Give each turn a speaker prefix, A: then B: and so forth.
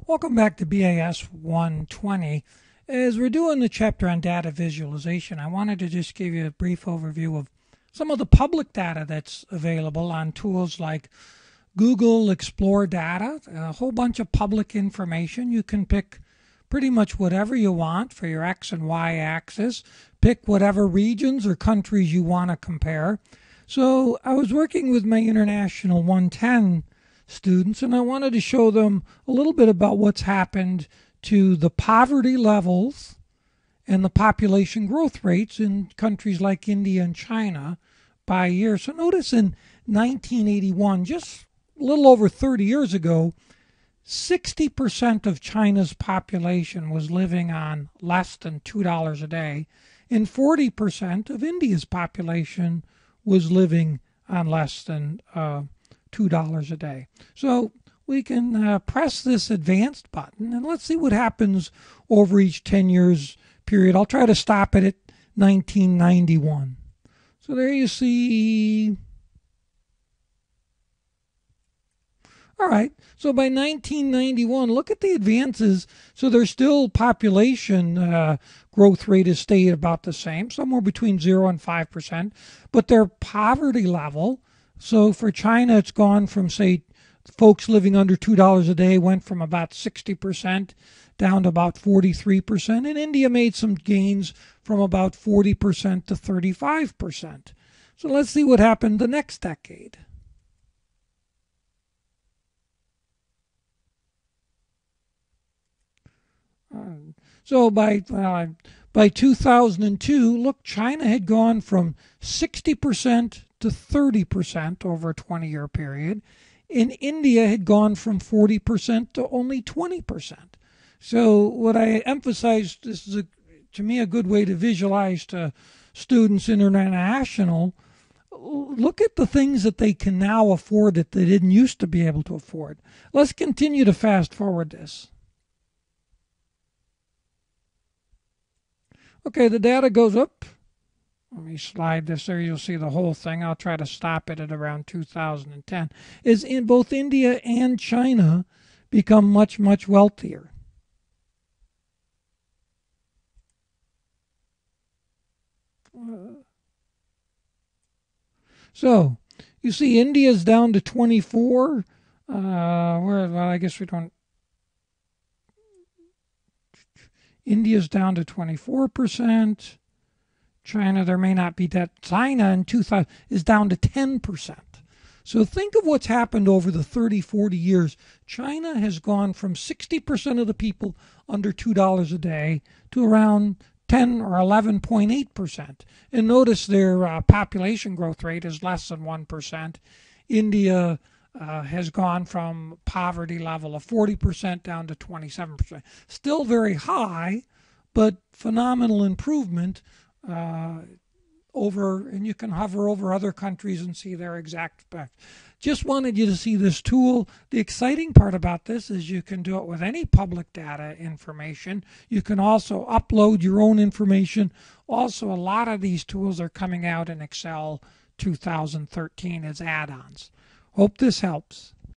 A: Welcome back to BAS 120. As we're doing the chapter on data visualization, I wanted to just give you a brief overview of some of the public data that's available on tools like Google Explore Data, a whole bunch of public information. You can pick pretty much whatever you want for your X and Y axis. Pick whatever regions or countries you want to compare. So I was working with my International 110 students, and I wanted to show them a little bit about what's happened to the poverty levels and the population growth rates in countries like India and China by year. So notice in 1981, just a little over 30 years ago, 60% of China's population was living on less than $2 a day, and 40% of India's population was living on less than $2 a day. So we can press this advanced button and let's see what happens over each 10 years period. I'll try to stop it at 1991. So there you see. All right, so by 1991, look at the advances. So there's still population growth rate has stayed about the same, somewhere between 0 and 5%, but their poverty level, so for China, it's gone from, say, folks living under $2 a day went from about 60% down to about 43%, and India made some gains from about 40% to 35%. So let's see what happened the next decade. So by 2002, look, China had gone from 60% to 30% over a 20-year period, and India had gone from 40% to only 20%. So what I emphasized, this is to me a good way to visualize to students international. Look at the things that they can now afford that they didn't used to be able to afford. Let's continue to fast forward this. Okay, the data goes up. Let me slide this there. You'll see the whole thing. I'll try to stop it at around 2010. Is in both India and China become much, much wealthier. So you see India's down to 24. Well, I guess we don't. India's down to 24%. China, there may not be that. China in 2000 is down to 10%. So think of what's happened over the 30, 40 years. China has gone from 60% of the people under $2 a day to around 10 or 11.8%. And notice their population growth rate is less than 1%. India has gone from poverty level of 40% down to 27%. Still very high, but phenomenal improvement over, and you can hover over other countries and see their exact effect. Just wanted you to see this tool. The exciting part about this is you can do it with any public data information. You can also upload your own information. Also, a lot of these tools are coming out in Excel 2013 as add-ons. Hope this helps.